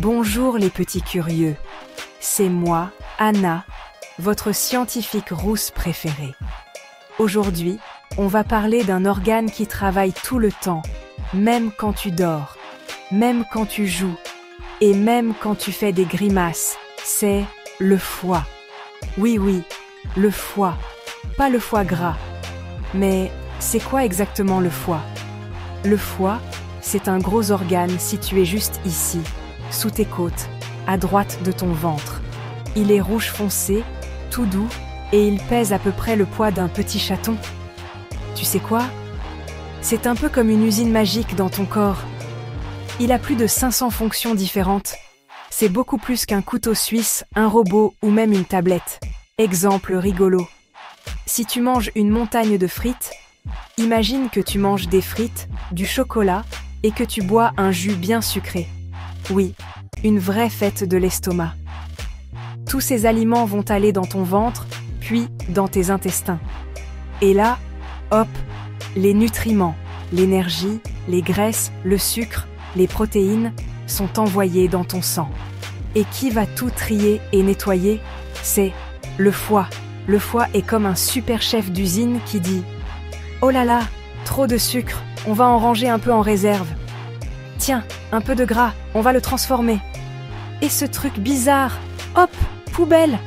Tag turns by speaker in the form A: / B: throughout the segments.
A: Bonjour les petits curieux, c'est moi, Anna, votre scientifique rousse préférée. Aujourd'hui, on va parler d'un organe qui travaille tout le temps, même quand tu dors, même quand tu joues, et même quand tu fais des grimaces, c'est le foie. Oui, le foie, pas le foie gras. Mais c'est quoi exactement le foie? Le foie, c'est un gros organe situé juste ici, sous tes côtes, à droite de ton ventre. Il est rouge foncé, tout doux, et il pèse à peu près le poids d'un petit chaton. Tu sais quoi? C'est un peu comme une usine magique dans ton corps. Il a plus de 500 fonctions différentes. C'est beaucoup plus qu'un couteau suisse, un robot ou même une tablette. Exemple rigolo. Si tu manges une montagne de frites, imagine que tu manges des frites, du chocolat et que tu bois un jus bien sucré. Oui, une vraie fête de l'estomac. Tous ces aliments vont aller dans ton ventre, puis dans tes intestins. Et là, hop, les nutriments, l'énergie, les graisses, le sucre, les protéines sont envoyés dans ton sang. Et qui va tout trier et nettoyer? C'est le foie. Le foie est comme un super chef d'usine qui dit « Oh là là, trop de sucre, on va en ranger un peu en réserve. Tiens, un peu de gras, on va le transformer. Et ce truc bizarre, hop, poubelle !»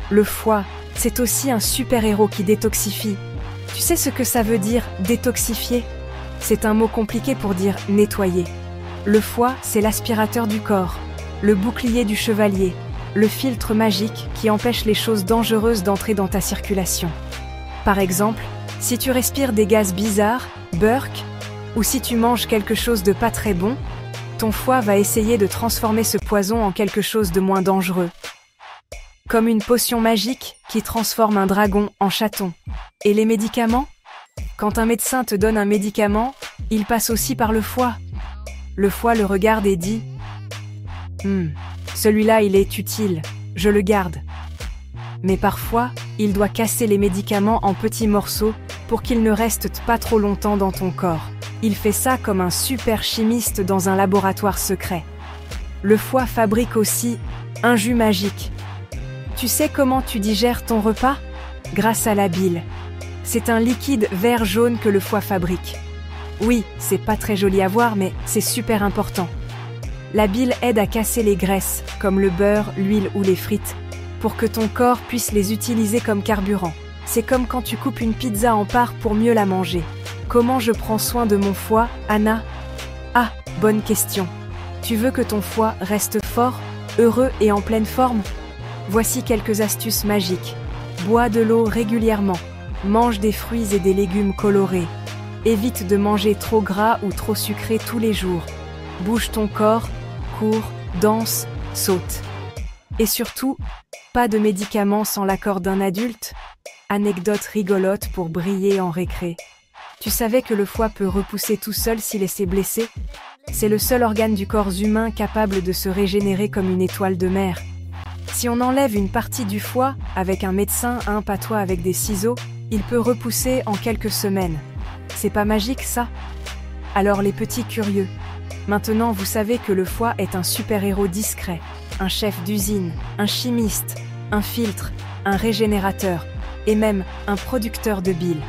A: Le foie, c'est aussi un super-héros qui détoxifie. Tu sais ce que ça veut dire, détoxifier? C'est un mot compliqué pour dire nettoyer. Le foie, c'est l'aspirateur du corps, le bouclier du chevalier, le filtre magique qui empêche les choses dangereuses d'entrer dans ta circulation. Par exemple, si tu respires des gaz bizarres, burk, ou si tu manges quelque chose de pas très bon, ton foie va essayer de transformer ce poison en quelque chose de moins dangereux. Comme une potion magique qui transforme un dragon en chaton. Et les médicaments? Quand un médecin te donne un médicament, il passe aussi par le foie. Le foie le regarde et dit « celui-là il est utile, je le garde ». Mais parfois, il doit casser les médicaments en petits morceaux pour qu'ils ne restent pas trop longtemps dans ton corps. Il fait ça comme un super chimiste dans un laboratoire secret. Le foie fabrique aussi un jus magique. Tu sais comment tu digères ton repas? Grâce à la bile. C'est un liquide vert-jaune que le foie fabrique. Oui, c'est pas très joli à voir, mais c'est super important. La bile aide à casser les graisses, comme le beurre, l'huile ou les frites, pour que ton corps puisse les utiliser comme carburant. C'est comme quand tu coupes une pizza en parts pour mieux la manger. Comment je prends soin de mon foie, Anna? Ah, bonne question. Tu veux que ton foie reste fort, heureux et en pleine forme? Voici quelques astuces magiques. Bois de l'eau régulièrement. Mange des fruits et des légumes colorés. Évite de manger trop gras ou trop sucré tous les jours. Bouge ton corps, cours, danse, saute. Et surtout, pas de médicaments sans l'accord d'un adulte? Anecdote rigolote pour briller en récré. Tu savais que le foie peut repousser tout seul s'il s'est blessé? C'est le seul organe du corps humain capable de se régénérer comme une étoile de mer. Si on enlève une partie du foie, avec un médecin, un patois avec des ciseaux, il peut repousser en quelques semaines. C'est pas magique ça? Alors les petits curieux, maintenant vous savez que le foie est un super-héros discret, un chef d'usine, un chimiste, un filtre, un régénérateur et même un producteur de bile.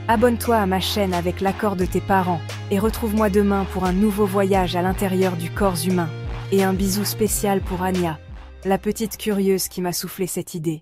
A: Abonne-toi à ma chaîne avec l'accord de tes parents et retrouve-moi demain pour un nouveau voyage à l'intérieur du corps humain. Et un bisou spécial pour Anya, la petite curieuse qui m'a soufflé cette idée.